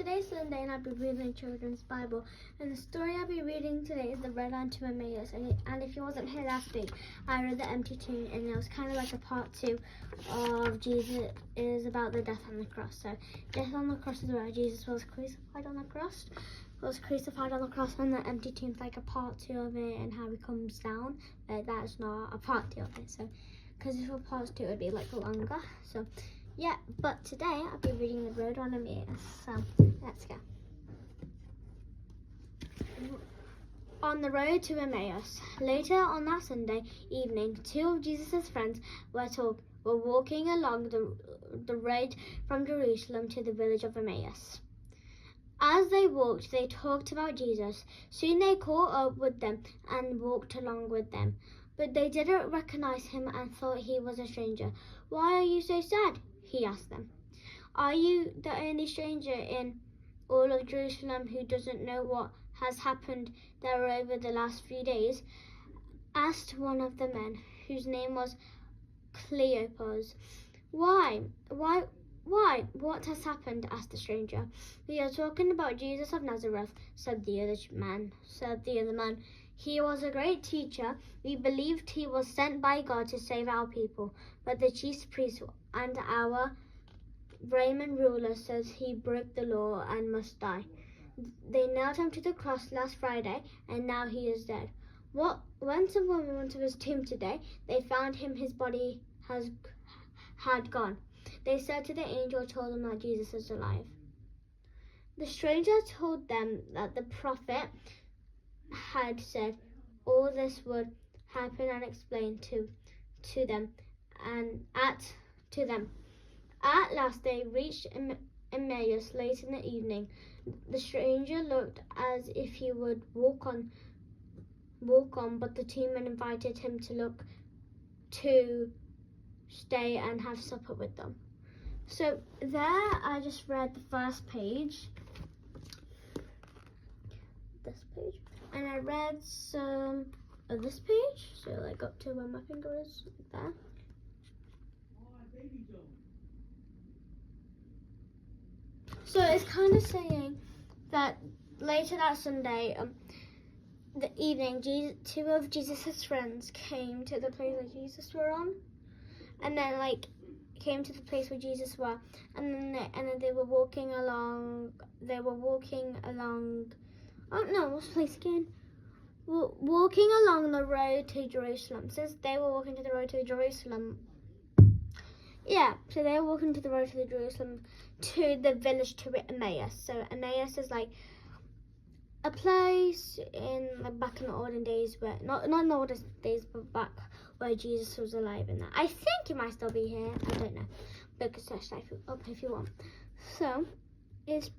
Today's Sunday and I'll be reading Children's Bible, and the story I'll be reading today is The Road Unto Emmaus. And if you wasn't here last week, I read the empty tomb, and it was kind of like a part 2 of Jesus. Is about the death on the cross. So death on the cross is where Jesus was crucified on the cross. And the empty tomb's like a part 2 of it, and how he comes down. But that's not a part 2 of it. So because if it was part 2, it would be like longer. So yeah, but today I'll be reading The Road on Emmaus. So let's go. On the road to Emmaus. Later on that Sunday evening, 2 of Jesus' friends were walking along the road from Jerusalem to the village of Emmaus. As they walked, they talked about Jesus. Soon they caught up with them and walked along with them. But they didn't recognize him and thought he was a stranger. "Why are you so sad?" he asked them. "Are you the only stranger in all of Jerusalem who doesn't know what has happened there over the last few days?" asked one of the men, whose name was Cleopas. Why? What has happened?" asked the stranger. "We are talking about Jesus of Nazareth," said the other man. "He was a great teacher. We believed he was sent by God to save our people. But the chief priests and our Roman ruler says he broke the law and must die. They nailed him to the cross last Friday, and now he is dead. When someone went to his tomb today, they found his body had gone. They said to the angel, told them that Jesus is alive." The stranger told them that the prophet had said all this would happen and explained to them. At last they reached Emmaus late in the evening. The stranger looked as if he would walk on, but the 2 men invited him to stay and have supper with them. So there I just read the first page. This page. And I read some of this page, so like up to where my finger is, like there. So it's kind of saying that later that Sunday, the evening, 2 of Jesus' friends came to the place where Jesus were on, and then came to the place where Jesus were, and then they were walking along. Oh no, what's the place again? Walking along the road to Jerusalem. Since they were walking to the road to Jerusalem. Yeah, so they were walking to the road to Jerusalem, to the village to Emmaus. So Emmaus is like a place back in the olden days where, not in the olden days, but back where Jesus was alive in that. I think it might still be here. I don't know. But you can search that up if you want. So it's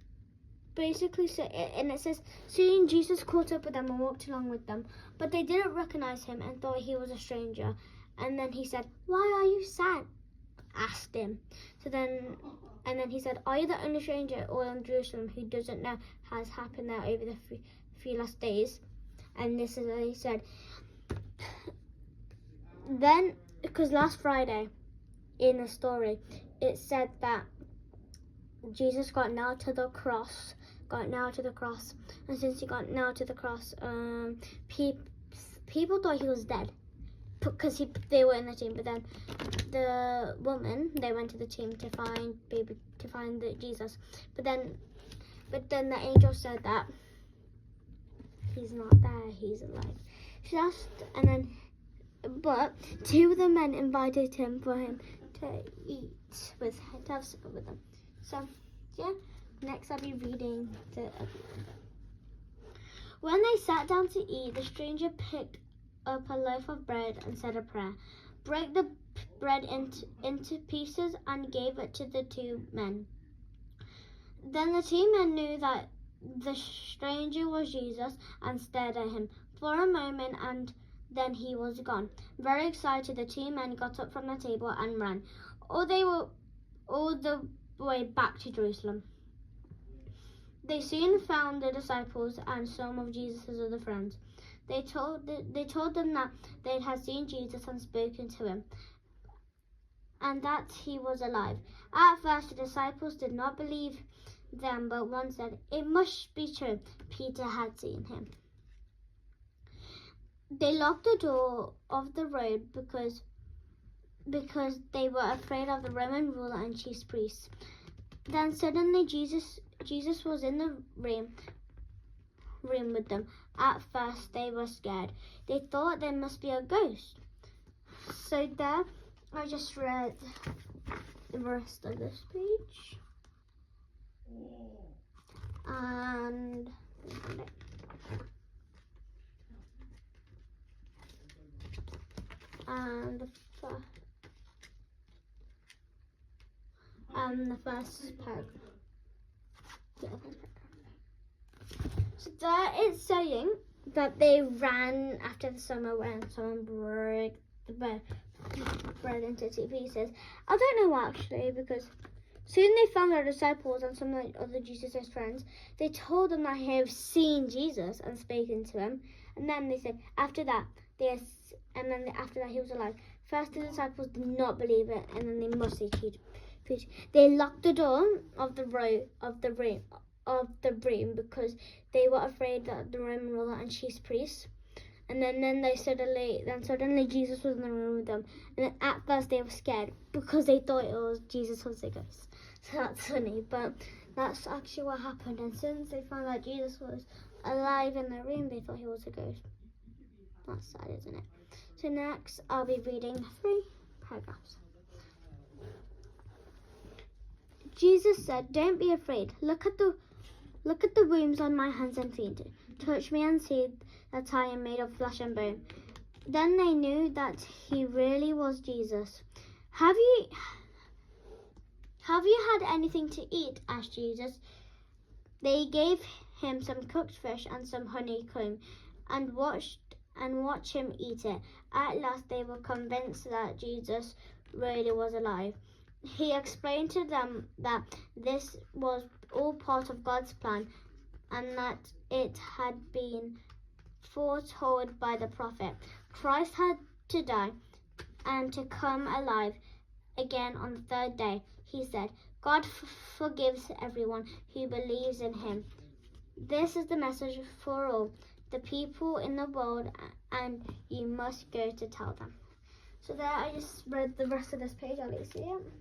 basically, and it says, soon Jesus caught up with them and walked along with them, but they didn't recognize him and thought he was a stranger. And then he said, "Why are you sad?" asked him. And then he said, "Are you the only stranger all in Jerusalem who doesn't know has happened there over the few last days?" And this is what he said. Then, because last Friday in the story, it said that Jesus got nailed to the cross, and since he got nailed to the cross, people thought he was dead because they were in the tomb. But then the woman, they went to the tomb to find Jesus. But then the angel said that he's not there, he's alive. But 2 of the men invited him to have supper with them. So yeah, next I'll be reading When they sat down to eat, the stranger picked up a loaf of bread and said a prayer, broke the bread into pieces and gave it to the 2 men. Then the 2 men knew that the stranger was Jesus and stared at him for a moment, and then he was gone. Very excited, the 2 men got up from the table and ran all the way back to Jerusalem. They soon found the disciples and some of Jesus' other friends. They told them that they had seen Jesus and spoken to him, and that he was alive. At first, the disciples did not believe them, but one said, "It must be true. Peter had seen him." They locked the door of the road because they were afraid of the Roman ruler and chief priests. Then suddenly Jesus was in the room with them. At first they were scared. They thought there must be a ghost. So there, I just read the rest of this page. And the first paragraph. So there it's saying that they ran after the summer when someone broke the bread into 2 pieces. I don't know actually, because soon they found their disciples and some of the other Jesus' friends. They told them that they have seen Jesus and spoken to him. And then they said after that he was alive. First the disciples did not believe it, and then they must say preach. They locked the door of the room because they were afraid that the Roman ruler and chief priests. And then suddenly Jesus was in the room with them. And at first they were scared because they thought Jesus was a ghost. So that's funny, but that's actually what happened. And since they found out Jesus was alive in the room, they thought he was a ghost. That's sad, isn't it? So next I'll be reading 3 paragraphs. Jesus said, "Don't be afraid. Look at the wounds on my hands and feet. Touch me and see that I am made of flesh and bone." Then they knew that he really was Jesus. Have you had anything to eat?" asked Jesus. They gave him some cooked fish and some honeycomb and watched him eat it. At last they were convinced that Jesus really was alive. He explained to them that this was all part of God's plan and that it had been foretold by the prophet. Christ had to die and to come alive again on the 3rd day. He said, "God forgives everyone who believes in him. This is the message for all the people in the world, and you must go to tell them." So there, I just read the rest of this page. I'll let you see it.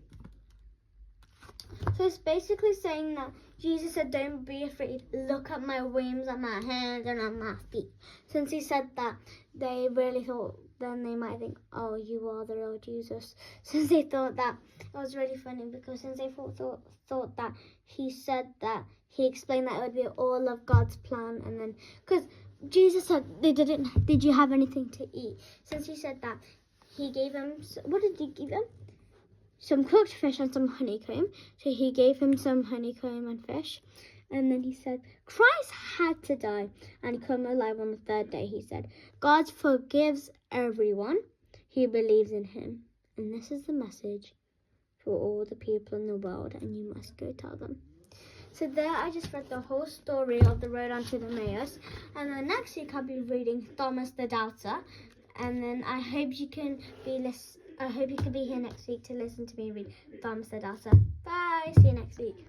So it's basically saying that Jesus said, "Don't be afraid. Look at my wounds on my hands and on my feet." Since he said that, they really thought, then they might think, "Oh, you are the real Jesus." Since they thought that, it was really funny because since they thought that he said that, he explained that it would be all of God's plan. And then, because Jesus said did you have anything to eat? Since he said that, he gave him, what did he give him? Some cooked fish and some honeycomb. So he gave him some honeycomb and fish. And then he said, Christ had to die and come alive on the 3rd day. He said, God forgives everyone who believes in him. And this is the message for all the people in the world, and you must go tell them. So there I just read the whole story of the road onto the Emmaus. And then next week I'll be reading Thomas the Doubter. And then I hope you can be here next week to listen to me read Thomas the Doubter. Bye. See you next week.